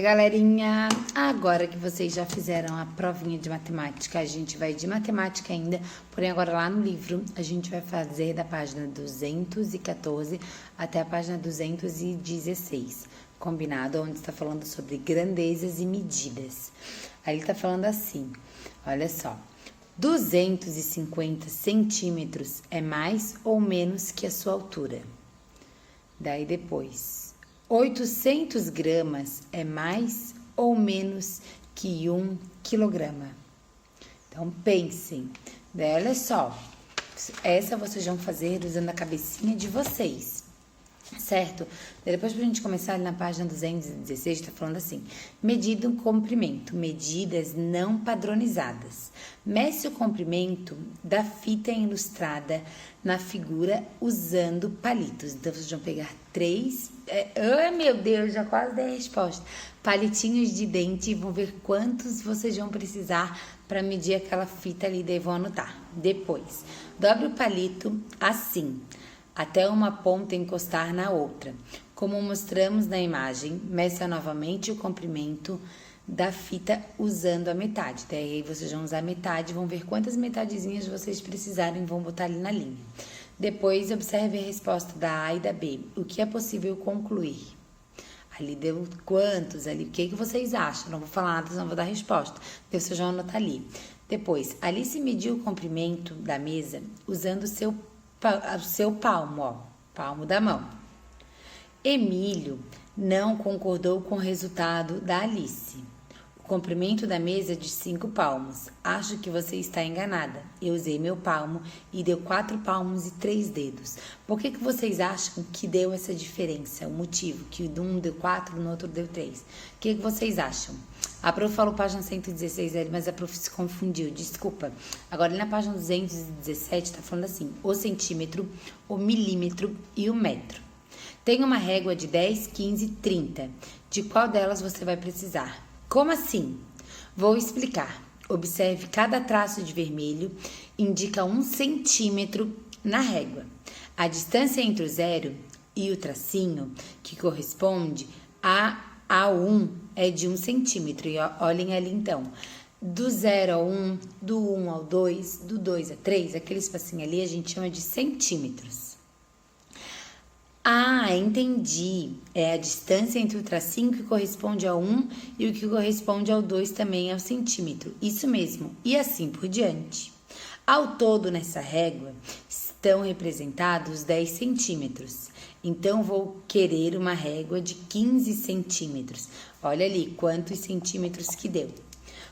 galerinha! Agora que vocês já fizeram a provinha de matemática, a gente vai de matemática ainda, porém agora lá no livro a gente vai fazer da página 214 até a página 216, combinado? Onde está falando sobre grandezas e medidas. Aí ele está falando assim, olha só, 250 centímetros é mais ou menos que a sua altura. Daí depois... 800 gramas é mais ou menos que 1 quilograma. Então, pensem. Daí, olha só. Essa vocês vão fazer usando a cabecinha de vocês. Certo? Depois, pra gente começar, ali na página 216, tá falando assim. Medida um comprimento. Medidas não padronizadas. Meça o comprimento da fita ilustrada na figura usando palitos. Então, vocês vão pegar 3... Ai, meu Deus, já quase dei a resposta. Palitinhos de dente e vão ver quantos vocês vão precisar para medir aquela fita ali. Daí vão anotar. Depois, dobre o palito assim, até uma ponta encostar na outra. Como mostramos na imagem, meça novamente o comprimento da fita usando a metade. Daí vocês vão usar a metade, vão ver quantas metadezinhas vocês precisarem e vão botar ali na linha. Depois, observe a resposta da A e da B. O que é possível concluir? Ali deu quantos ali? O que vocês acham? Não vou falar nada, não vou dar resposta. Daí vocês vão anotar ali. Depois, Alice mediu o comprimento da mesa usando o seu palmo, ó, palmo da mão. Emílio não concordou com o resultado da Alice. O comprimento da mesa é de 5 palmos. Acho que você está enganada. Eu usei meu palmo e deu 4 palmos e 3 dedos. Por que vocês acham que deu essa diferença? O motivo, que um deu 4, no outro deu 3. O que vocês acham? A prof falou página 116, mas a prof se confundiu, desculpa. Agora, na página 217, está falando assim, o centímetro, o milímetro e o metro. Tem uma régua de 10, 15, 30. De qual delas você vai precisar? Como assim? Vou explicar. Observe cada traço de vermelho, indica 1 centímetro na régua. A distância entre o zero e o tracinho, que corresponde a 1, é de 1 centímetro. E olhem ali então, do 0 ao 1, do 1 ao 2, do 2 a 3, aquele espacinho ali a gente chama de centímetros. Ah, entendi. É a distância entre o tracinho que corresponde ao 1 e o que corresponde ao 2 também é o centímetro. Isso mesmo. E assim por diante. Ao todo, nessa régua, estão representados 10 centímetros. Então, vou querer uma régua de 15 centímetros. Olha ali quantos centímetros que deu.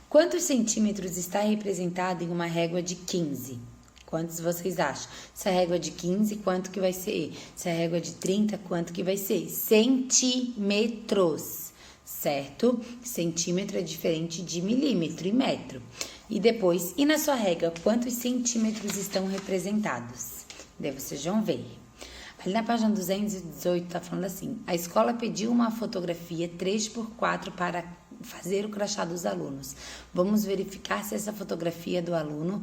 Quantos centímetros está representado em uma régua de 15? Quantos vocês acham? Se a régua é de 15, quanto que vai ser? Se a régua é de 30, quanto que vai ser? Centímetros, certo? Centímetro é diferente de milímetro e metro. E depois, e na sua régua, quantos centímetros estão representados? Daí vocês vão ver. Ali na página 218 tá falando assim, a escola pediu uma fotografia 3x4 para fazer o crachá dos alunos. Vamos verificar se essa fotografia do aluno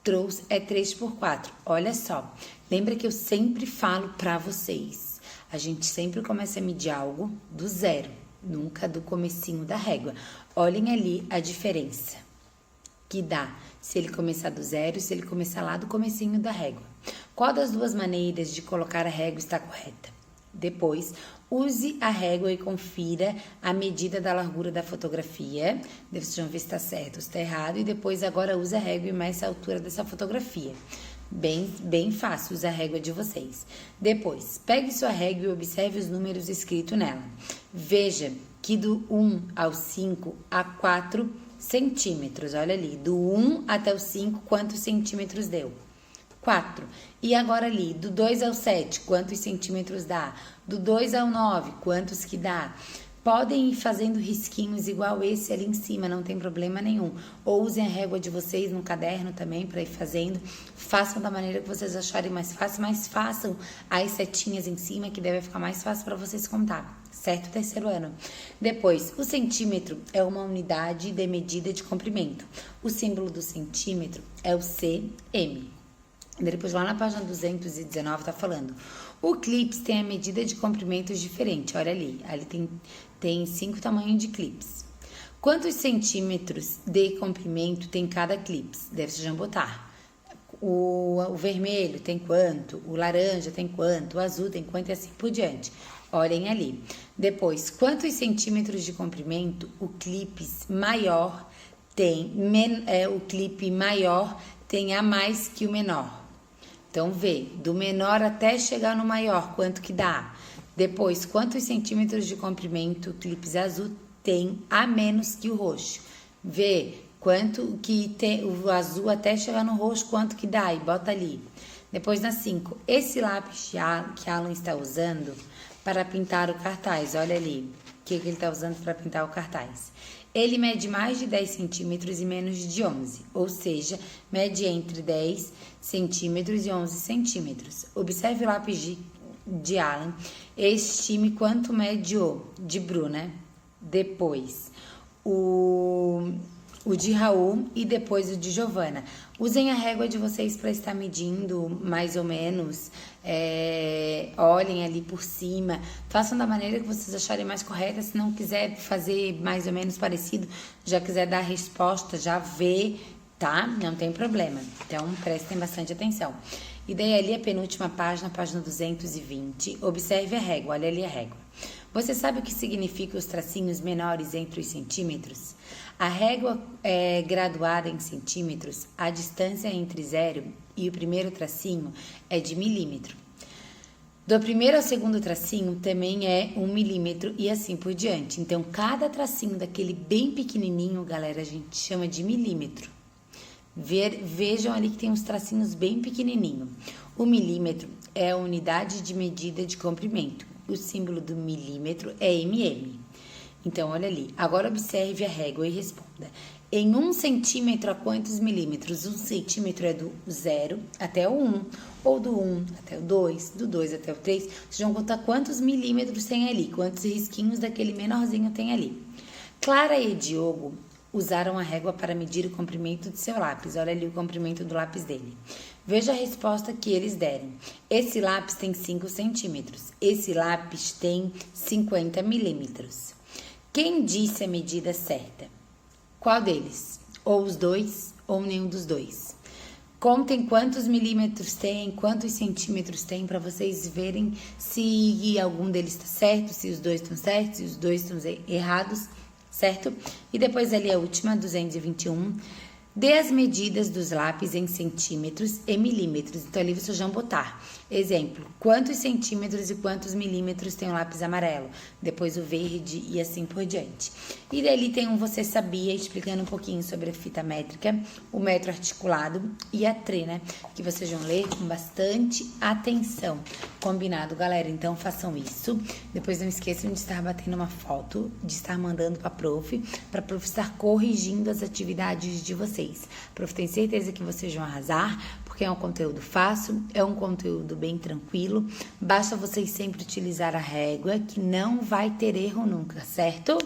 trouxe é 3x4. Olha só, lembra que eu sempre falo para vocês, a gente sempre começa a medir algo do zero, nunca do comecinho da régua. Olhem ali a diferença que dá se ele começar do zero e se ele começar lá do comecinho da régua. Qual das duas maneiras de colocar a régua está correta? Depois, use a régua e confira a medida da largura da fotografia. Vocês vão ver se está certo ou se está errado. E depois, agora, use a régua e meça a altura dessa fotografia. Bem fácil, use a régua de vocês. Depois, pegue sua régua e observe os números escritos nela. Veja que do 1 ao 5 há 4 centímetros. Olha ali, do 1 até o 5, quantos centímetros deu? 4. E agora ali, do 2 ao 7, quantos centímetros dá? Do 2 ao 9, quantos que dá? Podem ir fazendo risquinhos igual esse ali em cima, não tem problema nenhum. Ou usem a régua de vocês no caderno também para ir fazendo. Façam da maneira que vocês acharem mais fácil, mas façam as setinhas em cima, que deve ficar mais fácil para vocês contar. Certo? Terceiro ano. Depois, o centímetro é uma unidade de medida de comprimento. O símbolo do centímetro é o cm. Depois, lá na página 219, tá falando: O clips tem a medida de comprimentos diferente, olha ali. Ali tem 5 tamanhos de clips. Quantos centímetros de comprimento tem cada clips? Deve-se já botar. O vermelho tem quanto? O laranja tem quanto? O azul tem quanto? E assim por diante. Olhem ali. Depois, quantos centímetros de comprimento o clips maior tem? O clipe maior tem a mais que o menor. Então, vê, do menor até chegar no maior, quanto que dá? Depois, quantos centímetros de comprimento o clipe azul tem a menos que o roxo? Vê quanto que tem o azul até chegar no roxo, quanto que dá? E bota ali. Depois, na 5, esse lápis que Alan está usando para pintar o cartaz, olha ali. O que ele está usando para pintar o cartaz? Ele mede mais de 10 centímetros e menos de 11, ou seja, mede entre 10 centímetros e 11 centímetros. Observe o lápis de Alan e estime quanto mede o de Bruna. Depois, o de Raul e depois o de Giovana. Usem a régua de vocês para estar medindo mais ou menos, olhem ali por cima, façam da maneira que vocês acharem mais correta. Se não quiser fazer mais ou menos parecido, já quiser dar a resposta, já vê, tá? Não tem problema, então prestem bastante atenção. E daí ali a penúltima página, página 220, observe a régua, olha ali a régua. Você sabe o que significa os tracinhos menores entre os centímetros? A régua é graduada em centímetros, a distância entre 0 e o primeiro tracinho é de milímetro. Do primeiro ao segundo tracinho também é 1 milímetro e assim por diante. Então, cada tracinho daquele bem pequenininho, galera, a gente chama de milímetro. Vejam ali que tem uns tracinhos bem pequenininho. O milímetro é a unidade de medida de comprimento. O símbolo do milímetro é mm. Então, olha ali. Agora, observe a régua e responda. Em 1 centímetro, a quantos milímetros? 1 centímetro é do 0 até o 1, ou do 1 até o 2, do 2 até o 3. Vocês vão contar quantos milímetros tem ali, quantos risquinhos daquele menorzinho tem ali. Clara e Diogo usaram a régua para medir o comprimento de seu lápis. Olha ali o comprimento do lápis dele. Veja a resposta que eles deram. Esse lápis tem 5 centímetros. Esse lápis tem 50 milímetros. Quem disse a medida certa? Qual deles? Ou os dois, ou nenhum dos dois. Contem quantos milímetros tem, quantos centímetros tem, para vocês verem se algum deles está certo, se os dois estão certos, se os dois estão errados, certo? E depois ali a última, 221. Dê as medidas dos lápis em centímetros e milímetros. Então, ali vocês vão botar. Exemplo, quantos centímetros e quantos milímetros tem o lápis amarelo? Depois o verde e assim por diante. E dali tem um Você Sabia, explicando um pouquinho sobre a fita métrica, o metro articulado e a trena, que vocês vão ler com bastante atenção. Combinado, galera? Então, façam isso. Depois não esqueçam de estar batendo uma foto, de estar mandando para a prof estar corrigindo as atividades de vocês. Prof, tenho certeza que vocês vão arrasar, porque é um conteúdo fácil, é um conteúdo bem tranquilo. Basta vocês sempre utilizar a régua, que não vai ter erro nunca, certo?